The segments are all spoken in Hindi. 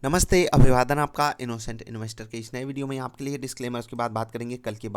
नमस्ते, अभिवादन आपका इनोसेंट इन्वेस्टर के इस नए वीडियो में आपके लिए डिस्क्लेमर के बाद बात करेंगे कल की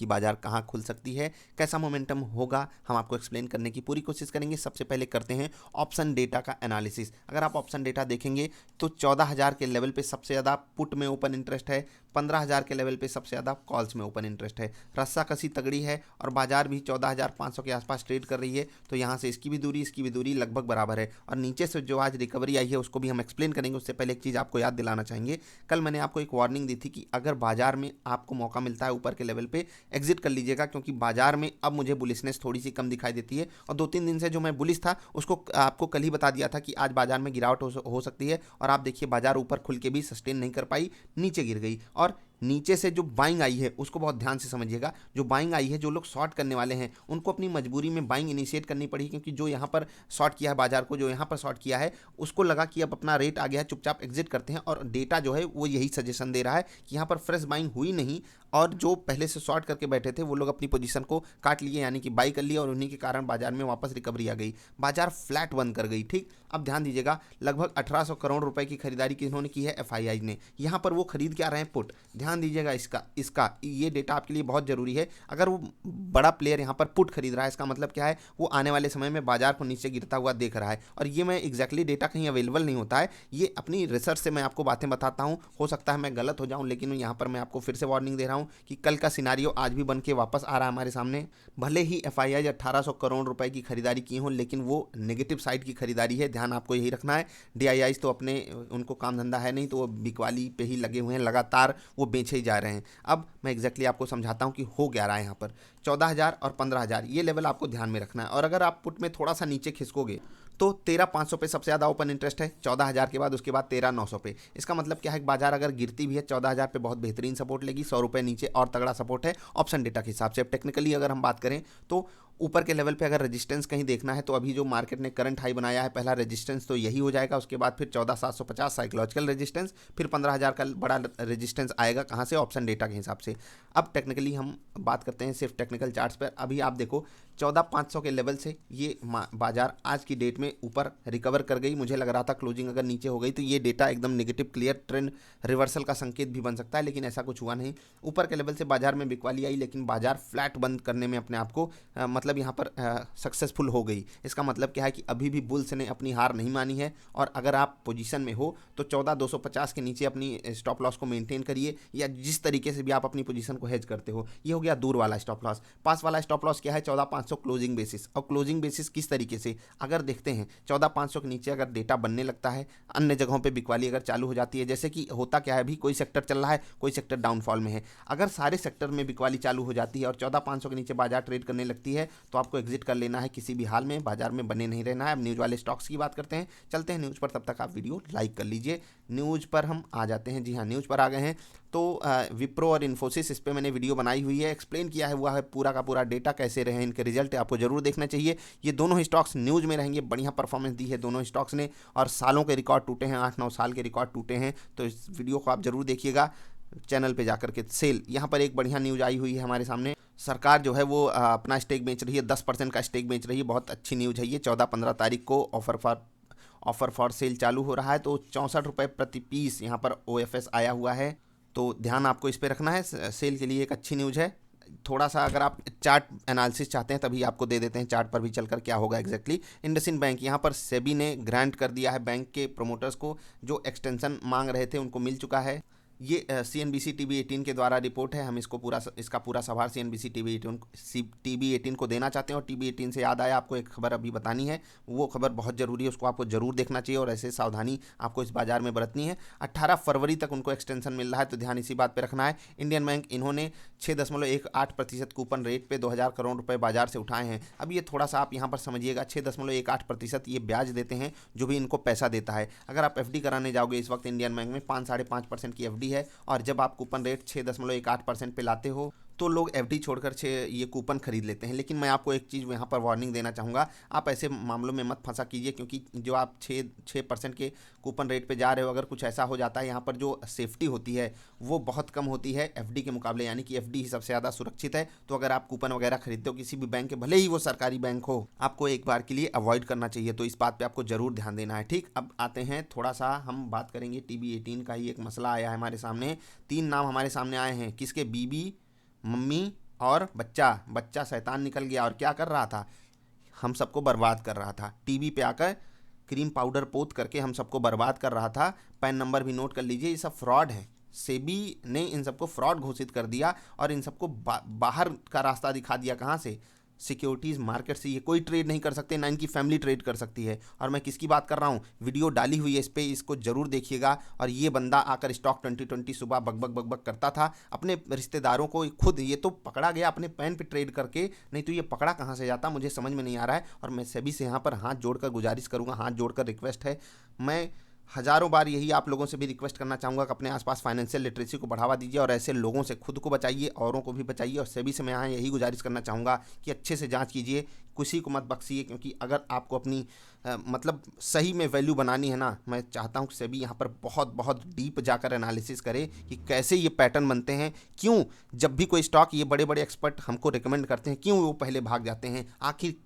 बाजार कहाँ खुल सकती है, कैसा मोमेंटम होगा, हम आपको एक्सप्लेन करने की पूरी कोशिश करेंगे। सबसे पहले करते हैं ऑप्शन डेटा का एनालिसिस। अगर आप ऑप्शन डेटा देखेंगे तो 14,000 के लेवल पे सबसे ज़्यादा पुट में ओपन इंटरेस्ट है, 15,000 के लेवल पे सबसे ज़्यादा कॉल्स में ओपन इंटरेस्ट है। रस्सा कसी तगड़ी है और बाजार भी 14,500 के आसपास ट्रेड कर रही है, तो यहाँ से इसकी भी दूरी लगभग बराबर है। और नीचे से जो आज रिकवरी आई है उसको भी हम एक्सप्लेन करेंगे। उससे पहले एक चीज़ आपको याद दिलाना चाहेंगे, कल मैंने आपको एक वार्निंग दी थी कि अगर बाजार में आपको मौका मिलता है ऊपर के लेवल पे एग्जिट कर लीजिएगा, क्योंकि बाजार में अब मुझे बुलिशनेस थोड़ी सी कम दिखाई देती है। और 2-3 दिन से जो मैं बुलिश था उसको आपको कल ही बता दिया था कि आज बाजार में गिरावट हो सकती है। और आप देखिए बाजार ऊपर खुल के भी सस्टेन नहीं कर पाई, नीचे गिर गई। और नीचे से जो बाइंग आई है उसको बहुत ध्यान से समझिएगा। जो बाइंग आई है, जो लोग शॉर्ट करने वाले हैं उनको अपनी मजबूरी में बाइंग इनिशिएट करनी पड़ी, क्योंकि जो यहाँ पर शॉर्ट किया है बाजार को, जो यहाँ पर शॉर्ट किया है उसको लगा कि अब अपना रेट आ गया है, चुपचाप एग्जिट करते हैं। और डेटा जो है वो यही सजेशन दे रहा है कि यहाँ पर फ्रेश बाइंग हुई नहीं, और जो पहले से शॉर्ट करके बैठे थे वो लोग अपनी पोजीशन को काट लिए, यानी कि बाई कर लिए, और उन्हीं के कारण बाजार में वापस रिकवरी आ गई। बाजार फ्लैट बंद कर गई। ठीक, अब ध्यान दीजिएगा, लगभग 1800 करोड़ रुपए की खरीदारी किन्होंने की है, एफआईआई ने। यहाँ पर वो खरीद क्या रहे हैं, पुट। ध्यान दीजिएगा, इसका ये डेटा आपके लिए बहुत जरूरी है। अगर वो बड़ा प्लेयर यहाँ पर पुट खरीद रहा है, इसका मतलब क्या है, वो आने वाले समय में बाजार को नीचे गिरता हुआ देख रहा है। और ये मैं एग्जैक्टली डेटा कहीं अवेलेबल नहीं होता है, ये अपनी रिसर्च से मैं आपको बातें बताता हूँ। हो सकता है मैं गलत हो जाऊँ, लेकिन यहाँ पर मैं आपको फिर से वार्निंग दे रहा हूँ कि कल का सिनारियो आज भी बन के वापस आ रहा है हमारे सामने। भले ही एफआईआई 1800 करोड़ रुपए की खरीदारी की हो, लेकिन वो नेगेटिव साइड की खरीदारी है, ध्यान आपको यही रखना है। डीआईआईज तो अपने उनको काम धंधा है नहीं, तो वो बिकवाली पे ही लगे हुए हैं, लगातार वो बेचे ही जा रहे हैं। अब मैं एग्जैक्टली आपको समझाता हूँ कि हो क्या रहा है। यहाँ पर 14,000 और 15,000 ये लेवल आपको ध्यान में रखना है। और अगर आप पुट में थोड़ा सा नीचे खिसकोगे तो 13,500 पे सबसे ज़्यादा ओपन इंटरेस्ट है, 14,000 के बाद, उसके बाद 13,900 पे। इसका मतलब क्या है, बाजार अगर गिरती भी है 14,000 पे बहुत बेहतरीन सपोर्ट लेगी, 100 रुपये नीचे और तगड़ा सपोर्ट है ऑप्शन डेटा के हिसाब से। अब टेक्निकली अगर हम बात करें तो ऊपर के लेवल पे अगर रेजिस्टेंस कहीं देखना है तो अभी जो मार्केट ने करंट हाई बनाया है, पहला रेजिस्टेंस तो यही हो जाएगा, उसके बाद फिर 14,750 साइकोलॉजिकल रेजिस्टेंस, फिर 15,000 का बड़ा रेजिस्टेंस आएगा, कहाँ से, ऑप्शन डेटा के हिसाब से। अब टेक्निकली हम बात करते हैं सिर्फ टेक्निकल चार्ट्स पर। अभी आप देखो 14,500 के लेवल से ये बाजार आज की डेट में ऊपर रिकवर कर गई। मुझे लग रहा था क्लोजिंग अगर नीचे हो गई तो ये डेटा एकदम नेगेटिव क्लियर ट्रेंड रिवर्सल का संकेत भी बन सकता है, लेकिन ऐसा कुछ हुआ नहीं। ऊपर के लेवल से बाजार में बिकवाली आई, लेकिन बाजार फ्लैट बंद करने में अपने आप को मतलब यहाँ पर सक्सेसफुल हो गई। इसका मतलब क्या है कि अभी भी बुल्स ने अपनी हार नहीं मानी है। और अगर आप पोजीशन में हो तो 14,250 के नीचे अपनी स्टॉप लॉस को मेंटेन करिए, या जिस तरीके से भी आप अपनी पोजीशन को हेज करते हो। ये हो गया दूर वाला स्टॉप लॉस। पास वाला स्टॉप लॉस क्या है, 14,500 क्लोजिंग बेसिस। और क्लोजिंग बेसिस किस तरीके से, अगर देखते हैं 14,500 के नीचे अगर डेटा बनने लगता है, अन्य जगहों पे बिकवाली अगर चालू हो जाती है, जैसे कि होता क्या है, अभी कोई सेक्टर चल रहा है, कोई सेक्टर डाउनफॉल में है, अगर सारे सेक्टर में बिकवाली चालू हो जाती है और 14,500 के नीचे बाजार ट्रेड करने लगती है, तो आपको एग्जिट कर लेना है। किसी भी हाल में बाजार में बने नहीं रहना है। अब न्यूज़ वाले स्टॉक्स की बात करते हैं, चलते हैं न्यूज़ पर। तब तक आप वीडियो लाइक कर लीजिए। न्यूज़ पर हम आ जाते हैं। जी हाँ, न्यूज़ पर आ गए हैं। तो विप्रो और इन्फोसिस, इस पर मैंने वीडियो बनाई हुई है, एक्सप्लेन किया है हुआ है पूरा का पूरा डेटा, कैसे रहे इनके रिजल्ट, आपको जरूर देखना चाहिए। ये दोनों ही स्टॉक्स न्यूज़ में रहेंगे, बढ़िया परफॉर्मेंस दी है दोनों स्टॉक्स ने, और सालों के रिकॉर्ड टूटे हैं, 8-9 साल के रिकॉर्ड टूटे हैं। तो इस वीडियो को आप जरूर देखिएगा चैनल पे जाकर के। सेल, यहाँ पर एक बढ़िया न्यूज़ आई हुई है हमारे सामने। सरकार जो है वो अपना स्टेक बेच रही है, 10% का स्टेक बेच रही है। बहुत अच्छी न्यूज़ है ये। 14-15 तारीख को ऑफर फॉर सेल चालू हो रहा है, तो 64 रुपये प्रति पीस यहाँ पर ओएफएस आया हुआ है, तो ध्यान आपको इस पर रखना है। सेल के लिए एक अच्छी न्यूज़ है। थोड़ा सा अगर आप चार्ट एनालिसिस चाहते हैं तभी आपको दे देते हैं चार्ट पर भी चलकर क्या होगा एग्जैक्टली। इंडसइंड बैंक, यहाँ पर सेबी ने ग्रांट कर दिया है बैंक के प्रोमोटर्स को, जो एक्सटेंशन मांग रहे थे उनको मिल चुका है। ये CNBC TV18 के द्वारा रिपोर्ट है। हम इसका पूरा सवार CNBC TV18 को देना चाहते हैं। और TV18 से याद आया, आपको एक खबर अभी बतानी है, वो खबर बहुत ज़रूरी है, उसको आपको जरूर देखना चाहिए, और ऐसे सावधानी आपको इस बाजार में बरतनी है। 18 फरवरी तक उनको एक्सटेंशन मिल रहा है, तो ध्यान इसी बात पर रखना है। इंडियन बैंक, इन्होंने 6.18% कूपन रेट पे 2,000 करोड़ रुपए बाजार से उठाए हैं। अब ये थोड़ा सा आप यहाँ पर समझिएगा, 6.18% ये ब्याज देते हैं जो भी इनको पैसा देता है। अगर आप FD कराने जाओगे इस वक्त इंडियन बैंक में, 5-5.5% की FD है, और जब आप कूपन रेट 6.18% पे लाते हो तो लोग एफडी छोड़कर ये कूपन खरीद लेते हैं। लेकिन मैं आपको एक चीज़ यहाँ पर वार्निंग देना चाहूँगा, आप ऐसे मामलों में मत फंसा कीजिए, क्योंकि जो आप 6% के कूपन रेट पे जा रहे हो, अगर कुछ ऐसा हो जाता है, यहाँ पर जो सेफ्टी होती है वो बहुत कम होती है एफडी के मुकाबले, यानी कि एफडी ही सबसे ज़्यादा सुरक्षित है। तो अगर आप कूपन वगैरह खरीदते हो किसी भी बैंक के, भले ही वो सरकारी बैंक हो, आपको एक बार के लिए अवॉइड करना चाहिए। तो इस बात पर आपको ज़रूर ध्यान देना है। ठीक, अब आते हैं थोड़ा सा हम बात करेंगे TB18 का ही एक मसला आया है हमारे सामने। 3 नाम हमारे सामने आए हैं, किसके? बीबी, मम्मी और बच्चा। बच्चा शैतान निकल गया और क्या कर रहा था? हम सबको बर्बाद कर रहा था। टीवी पे आकर क्रीम पाउडर पोत करके हम सबको बर्बाद कर रहा था। पैन नंबर भी नोट कर लीजिए, ये सब फ्रॉड है। सेबी ने इन सबको फ्रॉड घोषित कर दिया और इन सबको बाहर का रास्ता दिखा दिया। कहाँ से? सिक्योरिटीज़ मार्केट से। ये कोई ट्रेड नहीं कर सकते, ना इनकी फैमिली ट्रेड कर सकती है। और मैं किसकी बात कर रहा हूँ? वीडियो डाली हुई है इस पर, इसको जरूर देखिएगा। और ये बंदा आकर स्टॉक 2020 सुबह बकबक बकबक करता था अपने रिश्तेदारों को। खुद ये तो पकड़ा गया अपने पैन पे ट्रेड करके, नहीं तो ये पकड़ा कहाँ से जाता मुझे समझ में नहीं आ रहा है। और मैं सेबी से यहाँ पर हाथ जोड़कर गुजारिश करूँगा, हाथ जोड़कर रिक्वेस्ट है, मैं हज़ारों बार यही आप लोगों से भी रिक्वेस्ट करना चाहूँगा कि अपने आसपास फाइनेंशियल लिटरेसी को बढ़ावा दीजिए और ऐसे लोगों से खुद को बचाइए, औरों को भी बचाइए। और सेबी से मैं यहाँ यही गुजारिश करना चाहूँगा कि अच्छे से जांच कीजिए, किसी को मत बख्शिए, क्योंकि अगर आपको अपनी मतलब सही में वैल्यू बनानी है ना, मैं चाहता हूँ कि सेबी यहाँ पर बहुत बहुत डीप जाकर एनालिसिस करे कि कैसे ये पैटर्न बनते हैं, क्यों जब भी कोई स्टॉक ये बड़े बड़े एक्सपर्ट हमको रिकमेंड करते हैं, क्यों वो पहले भाग जाते हैं, आखिर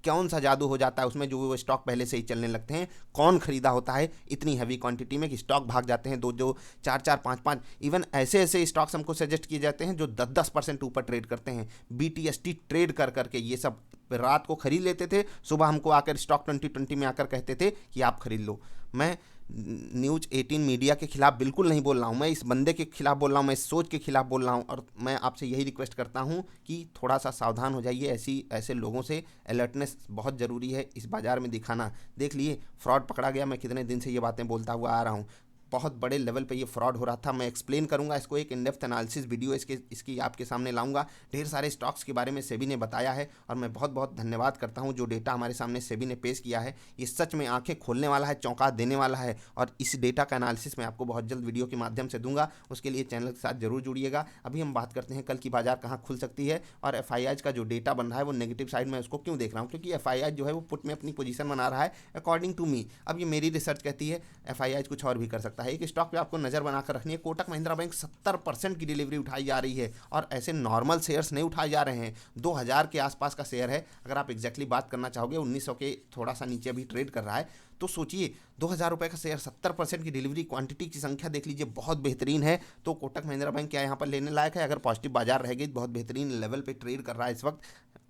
कौन सा जादू हो जाता है उसमें जो वो स्टॉक पहले से ही चलने लगते हैं। कौन खरीदा होता है इतनी हैवी क्वांटिटी में कि स्टॉक भाग जाते हैं, जो 4-4, 5-5, इवन ऐसे ऐसे स्टॉक्स हमको सजेस्ट किए जाते हैं जो 10-10% ऊपर ट्रेड करते हैं। BTST ट्रेड कर करके ये सब रात को खरीद लेते थे, सुबह हमको आकर स्टॉक 2020 में आकर कहते थे कि आप खरीद लो। मैं न्यूज़ 18 मीडिया के खिलाफ बिल्कुल नहीं बोल रहा हूँ, मैं इस बंदे के खिलाफ बोल रहा हूँ, मैं इस सोच के खिलाफ बोल रहा हूँ। और मैं आपसे यही रिक्वेस्ट करता हूँ कि थोड़ा सा सावधान हो जाइए। ऐसे लोगों से अलर्टनेस बहुत ज़रूरी है इस बाज़ार में दिखाना। देख लिए फ्रॉड पकड़ा गया, मैं कितने दिन से ये बातें बोलता हुआ आ रहा हूँ, बहुत बड़े लेवल पे ये फ्रॉड हो रहा था। मैं एक्सप्लेन करूंगा इसको, एक इन डेप्थ एनालिसिस वीडियो इसकी आपके सामने लाऊंगा। ढेर सारे स्टॉक्स के बारे में सेबी ने बताया है और मैं बहुत बहुत धन्यवाद करता हूं जो डेटा हमारे सामने सेबी ने पेश किया है। ये सच में आंखें खोलने वाला है, चौंका देने वाला है। और इस डेटा का एनालिसिस मैं आपको बहुत जल्द वीडियो के माध्यम से दूंगा, उसके लिए चैनल के साथ जरूर जुड़िएगा। अभी हम बात करते हैं कल की बाजार कहाँ खुल सकती है। और FII का जो डेटा बन रहा है वो नेगेटिव साइड में उसको क्यों देख रहा हूँ, क्योंकि FII जो है वो पुट में अपनी पोजीशन बना रहा है अकॉर्डिंग टू मी। अब ये मेरी रिसर्च कहती है FII कुछ और भी कर सकता है। एक स्टॉक पे आपको नजर बनाकर रखनी है। कोटक महिंद्रा बैंक 70% की डिलीवरी उठाई जा रही है और ऐसे नॉर्मल शेयर्स नहीं उठाए जा रहे हैं। 2000 के आसपास का शेयर है। अगर आप एग्जैक्टली बात करना चाहोगे 1900 के थोड़ा सा नीचे अभी ट्रेड कर रहा है। तो सोचिए 2000 रुपये का शेयर, 70% की डिलीवरी, क्वांटिटी की संख्या देख लीजिए, बहुत बेहतरीन है। तो कोटक महिंद्रा बैंक क्या यहाँ पर लेने लायक है? अगर पॉजिटिव बाजार रहेगी, बहुत बेहतरीन लेवल पे ट्रेड कर रहा है इस वक्त।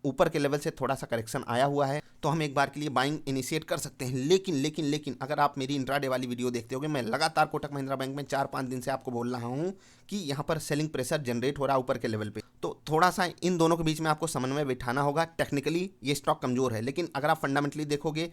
ऊपर के लेवल से थोड़ा सा करेक्शन आया हुआ है तो हम एक बार के लिए बाइंग इनिशिएट कर सकते हैं। लेकिन अगर आप मेरी इंट्राडे वाली वीडियो देखते होगे, मैं लगातार कोटक महिंद्रा बैंक में 4-5 दिन से आपको बोल रहा हूँ कि यहाँ पर सेलिंग प्रेशर जनरेट हो रहा है ऊपर के लेवल पे। तो थोड़ा सा इन दोनों के बीच में आपको समन्वय बिठाना होगा। टेक्निकली ये स्टॉक कमजोर है, लेकिन अगर आप फंडामेंटली देखोगे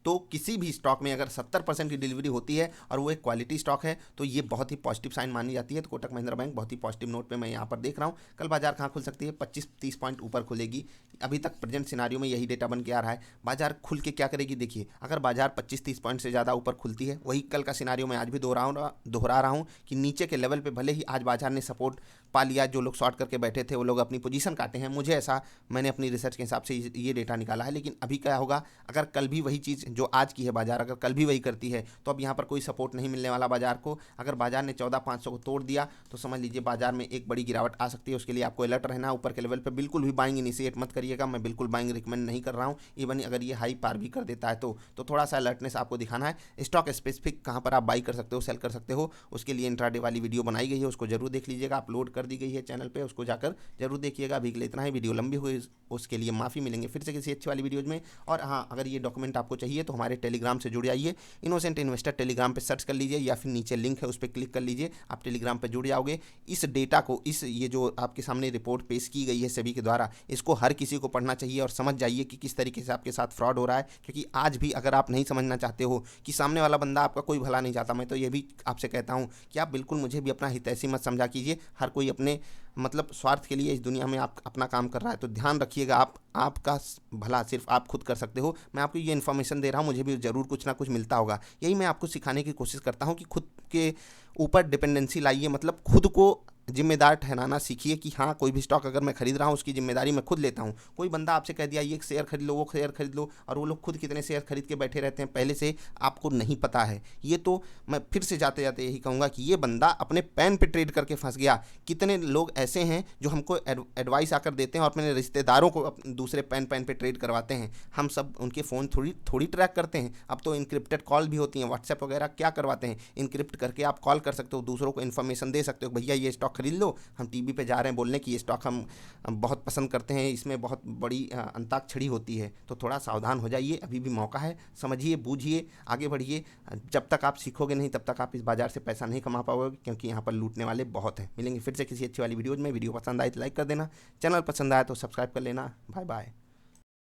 तो किसी भी स्टॉक में अगर 70% की डिलीवरी होती है और वो एक क्वालिटी स्टॉक है तो ये बहुत ही पॉजिटिव साइन मानी जाती है। तो कोटक महिंद्रा बैंक बहुत ही पॉजिटिव नोट पे मैं यहाँ पर देख रहा हूँ। कल बाजार कहाँ खुल सकती है? 25-30 पॉइंट ऊपर खुलेगी। अभी तक प्रेजेंट सिनारियो में यही डेटा बन के आ रहा है। बाजार खुल के क्या करेगी देखिए, अगर बाजार 25-30 पॉइंट से ज़्यादा ऊपर खुलती है, वही कल का सिनारियो मैं आज भी दोहरा रहा हूँ कि नीचे के लेवल पर भले ही आज बाजार ने सपोर्ट पा लिया, जो लोग शॉर्ट करके बैठे थे वो लोग अपनी पोजीशन काटे हैं, मुझे ऐसा, मैंने अपनी रिसर्च के हिसाब से ये डेटा निकाला है। लेकिन अभी क्या होगा, अगर कल भी वही चीज़ जो आज की है बाजार अगर कल भी वही करती है तो अब यहाँ पर कोई सपोर्ट नहीं मिलने वाला बाजार को। अगर बाजार ने 14,500 को तोड़ दिया तो समझ लीजिए बाजार में एक बड़ी गिरावट आ सकती है। उसके लिए आपको अलर्ट रहना है। ऊपर के लेवल पे बिल्कुल भी बाइंग इनिशिएट मत करिएगा, मैं बिल्कुल बाइंग रिकमेंड नहीं कर रहा हूँ। इवन अगर ये हाई पार भी कर देता है तो थोड़ा सा अलर्टनेस आपको दिखाना है। स्टॉक स्पेसिफिक कहाँ पर आप बाई कर सकते हो, सेल कर सकते हो, उसके लिए इंट्राडे वाली वीडियो बनाई गई है, उसको जरूर देख लीजिएगा। अपलोड कर दी गई है चैनल पे, उसको जाकर जरूर देखिएगा। अभी के लिए इतना ही, वीडियो लंबी हुई उसके लिए माफ़ी। मिलेंगे फिर से किसी अच्छी वाली वीडियोज में। और हाँ, अगर ये डॉक्यूमेंट आपको चाहिए तो हमारे टेलीग्राम से जुड़ जाइए। इनोसेंट इन्वेस्टर टेलीग्राम पे सर्च कर लीजिए या फिर नीचे लिंक है उस पर क्लिक कर लीजिए, आप टेलीग्राम पे जुड़ जाओगे। इस डेटा को, ये जो आपके सामने रिपोर्ट पेश की गई है सेबी के द्वारा, इसको हर किसी को पढ़ना चाहिए और समझ जाइए कि किस तरीके से आपके साथ फ्रॉड हो रहा है। क्योंकि आज भी अगर आप नहीं समझना चाहते हो कि सामने वाला बंदा आपका कोई भला नहीं चाहता, मैं तो ये भी आपसे कहता हूँ कि आप बिल्कुल मुझे भी अपना हितैषी मत समझा कीजिए। हर कोई अपने मतलब स्वार्थ के लिए इस दुनिया में आप अपना काम कर रहा है, तो ध्यान रखिएगा। आपका भला सिर्फ आप खुद कर सकते हो। मैं आपको ये इन्फॉर्मेशन दे रहा हूँ, मुझे भी ज़रूर कुछ ना कुछ मिलता होगा। यही मैं आपको सिखाने की कोशिश करता हूँ कि खुद के ऊपर डिपेंडेंसी लाइए, मतलब खुद को जिम्मेदार ठहराना सीखिए कि हाँ, कोई भी स्टॉक अगर मैं खरीद रहा हूँ उसकी जिम्मेदारी मैं खुद लेता हूँ। कोई बंदा आपसे कह दिया ये शेयर खरीद लो, वो शेयर खरीद लो, और वो लोग खुद कितने शेयर खरीद के बैठे रहते हैं पहले से आपको नहीं पता है। ये तो मैं फिर से जाते जाते यही कहूँगा कि ये बंदा अपने पैन पे ट्रेड करके फंस गया। कितने लोग ऐसे हैं जो हमको एडवाइस आकर देते हैं और अपने रिश्तेदारों को दूसरे पैन पे ट्रेड करवाते हैं। हम सब उनके फ़ोन थोड़ी थोड़ी ट्रैक करते हैं। अब तो इनक्रिप्टेड कॉल भी होती हैं, व्हाट्सएप वगैरह क्या करवाते हैं, इनक्रिप्ट करके आप कॉल कर सकते हो, दूसरों को इन्फॉर्मेशन दे सकते हो, भैया ये स्टॉक खरीद लो। हम टीवी पे जा रहे हैं बोलने कि ये स्टॉक हम बहुत पसंद करते हैं, इसमें बहुत बड़ी अंताक्षरी होती है। तो थोड़ा सावधान हो जाइए, अभी भी मौका है, समझिए बूझिए, आगे बढ़िए। जब तक आप सीखोगे नहीं तब तक आप इस बाज़ार से पैसा नहीं कमा पाओगे, क्योंकि यहाँ पर लूटने वाले बहुत हैं। मिलेंगे फिर से किसी अच्छी वाली वीडियोज़ में। वीडियो पसंद आए तो लाइक कर देना, चैनल पसंद आया तो सब्सक्राइब कर लेना। Bye bye.